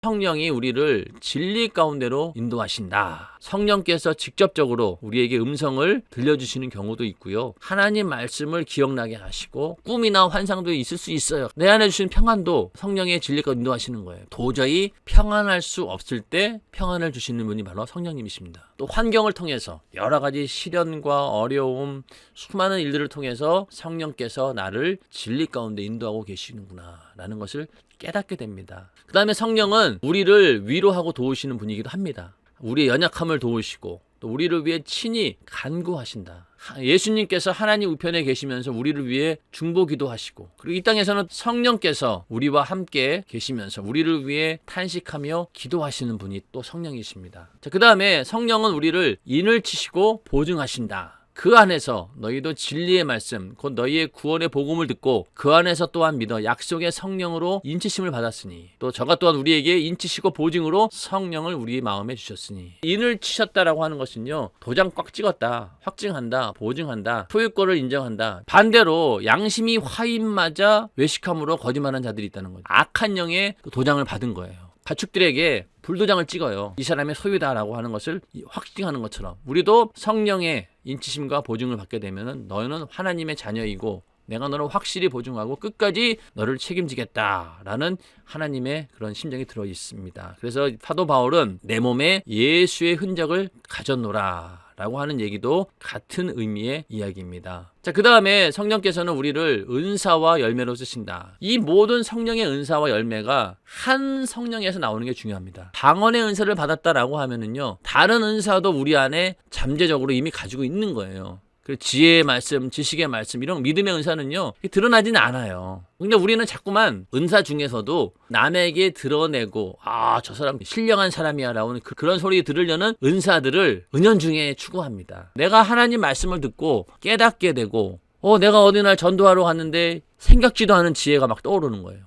성령이 우리를 진리 가운데로 인도하신다. 성령께서 직접적으로 우리에게 음성을 들려주시는 경우도 있고요. 하나님 말씀을 기억나게 하시고 꿈이나 환상도 있을 수 있어요. 내 안에 주신 평안도 성령의 진리가 인도하시는 거예요. 도저히 평안할 수 없을 때 평안을 주시는 분이 바로 성령님이십니다. 또 환경을 통해서 여러 가지 시련과 어려움, 수많은 일들을 통해서 성령께서 나를 진리 가운데 인도하고 계시는구나 라는 것을 깨닫게 됩니다. 그 다음에 성령은 우리를 위로하고 도우시는 분이기도 합니다. 우리의 연약함을 도우시고 또 우리를 위해 친히 간구하신다. 예수님께서 하나님 우편에 계시면서 우리를 위해 중보기도 하시고, 그리고 이 땅에서는 성령께서 우리와 함께 계시면서 우리를 위해 탄식하며 기도하시는 분이 또 성령이십니다. 자, 그 다음에 성령은 우리를 인을 치시고 보증하신다. 그 안에서 너희도 진리의 말씀, 곧 너희의 구원의 복음을 듣고 그 안에서 또한 믿어 약속의 성령으로 인치심을 받았으니 또 저가 또한 우리에게 인치시고 보증으로 성령을 우리 마음에 주셨으니. 인을 치셨다라고 하는 것은요, 도장 꽉 찍었다, 확증한다, 보증한다, 소유권을 인정한다. 반대로 양심이 화인맞아 외식함으로 거짓말한 자들이 있다는 거죠. 악한 영의 도장을 받은 거예요. 가축들에게 불도장을 찍어요. 이 사람의 소유다라고 하는 것을 확증하는 것처럼 우리도 성령의 인치심과 보증을 받게 되면 너희는 하나님의 자녀이고 내가 너를 확실히 보증하고 끝까지 너를 책임지겠다라는 하나님의 그런 심정이 들어 있습니다. 그래서 사도 바울은 내 몸에 예수의 흔적을 가졌노라 라고 하는 얘기도 같은 의미의 이야기입니다. 자, 그 다음에 성령께서는 우리를 은사와 열매로 쓰신다. 이 모든 성령의 은사와 열매가 한 성령에서 나오는 게 중요합니다. 방언의 은사를 받았다라고 하면은요, 다른 은사도 우리 안에 잠재적으로 이미 가지고 있는 거예요. 그 지혜의 말씀, 지식의 말씀, 이런 믿음의 은사는요, 드러나지는 않아요. 근데 우리는 자꾸만 은사 중에서도 남에게 드러내고, 저 사람 신령한 사람이야 라고 그런 소리 들으려는 은사들을 은연중에 추구합니다. 내가 하나님 말씀을 듣고 깨닫게 되고, 내가 어느 날 전도하러 갔는데 생각지도 않은 지혜가 막 떠오르는 거예요.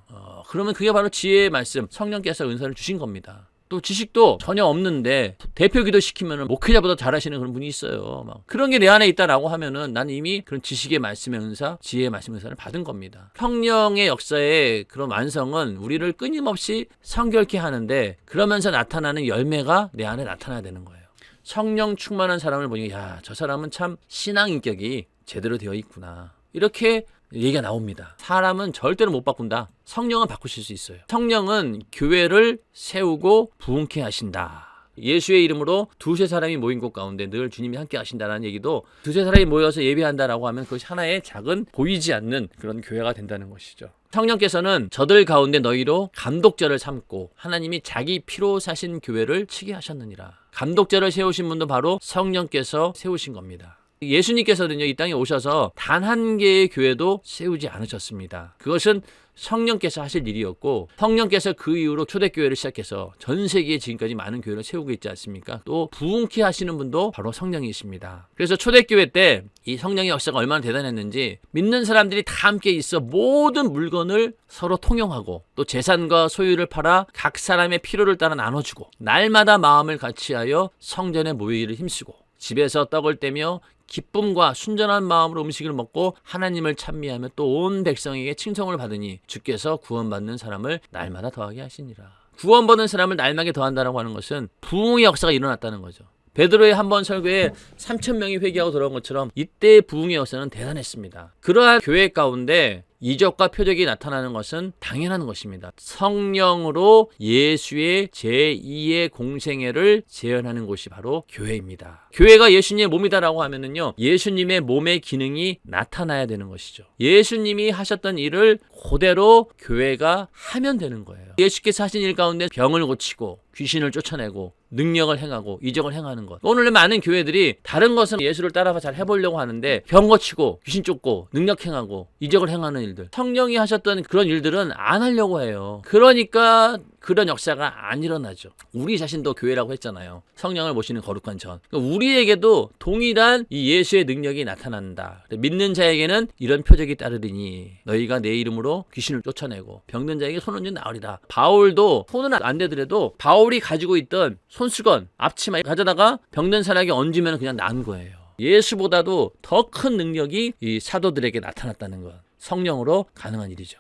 그러면 그게 바로 지혜의 말씀, 성령께서 은사를 주신 겁니다. 또 지식도 전혀 없는데 대표 기도 시키면은 목회자보다 잘하시는 그런 분이 있어요. 그런 게 내 안에 있다라고 하면은 나는 이미 그런 지식의 말씀의 은사, 지혜의 말씀의 은사를 받은 겁니다. 성령의 역사의 그런 완성은 우리를 끊임없이 성결케 하는데, 그러면서 나타나는 열매가 내 안에 나타나야 되는 거예요. 성령 충만한 사람을 보니까 저 사람은 참 신앙 인격이 제대로 되어 있구나, 이렇게 얘기가 나옵니다. 사람은 절대로 못 바꾼다. 성령은 바꾸실 수 있어요. 성령은 교회를 세우고 부흥케 하신다. 예수의 이름으로 두세 사람이 모인 곳 가운데 늘 주님이 함께 하신다는 얘기도, 두세 사람이 모여서 예배한다라고 하면 그것이 하나의 작은 보이지 않는 그런 교회가 된다는 것이죠. 성령께서는 저들 가운데 너희로 감독자를 삼고 하나님이 자기 피로 사신 교회를 치게 하셨느니라. 감독자를 세우신 분도 바로 성령께서 세우신 겁니다. 예수님께서는요, 이 땅에 오셔서 단 한 개의 교회도 세우지 않으셨습니다. 그것은 성령께서 하실 일이었고, 성령께서 그 이후로 초대교회를 시작해서 전 세계에 지금까지 많은 교회를 세우고 있지 않습니까? 또 부흥케 하시는 분도 바로 성령이십니다. 그래서 초대교회 때 이 성령의 역사가 얼마나 대단했는지, 믿는 사람들이 다 함께 있어 모든 물건을 서로 통용하고 또 재산과 소유를 팔아 각 사람의 필요를 따라 나눠주고, 날마다 마음을 같이하여 성전에 모이기를 힘쓰고 집에서 떡을 떼며 기쁨과 순전한 마음으로 음식을 먹고 하나님을 찬미하며 또 온 백성에게 칭송을 받으니 주께서 구원받는 사람을 날마다 더하게 하시니라. 구원받는 사람을 날마다 더한다라고 하는 것은 부흥의 역사가 일어났다는 거죠. 베드로의 한 번 설교에 3,000명이 회개하고 돌아온 것처럼 이때의 부흥의 역사는 대단했습니다. 그러한 교회 가운데 이적과 표적이 나타나는 것은 당연한 것입니다. 성령으로 예수의 제2의 공생애를 재현하는 곳이 바로 교회입니다. 교회가 예수님의 몸이다라고 하면은요, 예수님의 몸의 기능이 나타나야 되는 것이죠. 예수님이 하셨던 일을 그대로 교회가 하면 되는 거예요. 예수께서 하신 일 가운데 병을 고치고 귀신을 쫓아내고 능력을 행하고 이적을 행하는 것. 오늘 많은 교회들이 다른 것은 예수를 따라서 잘 해보려고 하는데 병 고치고 귀신 쫓고 능력 행하고 이적을 행하는 일들, 성령이 하셨던 그런 일들은 안 하려고 해요. 그러니까 그런 역사가 안 일어나죠. 우리 자신도 교회라고 했잖아요. 성령을 모시는 거룩한 전. 우리에게도 동일한 이 예수의 능력이 나타난다. 믿는 자에게는 이런 표적이 따르리니 너희가 내 이름으로 귀신을 쫓아내고 병든 자에게 손 얹은 나으리라. 바울도 손은 안 되더라도 바울이 가지고 있던 손수건, 앞치마 가져다가 병든 사람에게 얹으면 그냥 난 거예요. 예수보다도 더 큰 능력이 이 사도들에게 나타났다는 것. 성령으로 가능한 일이죠.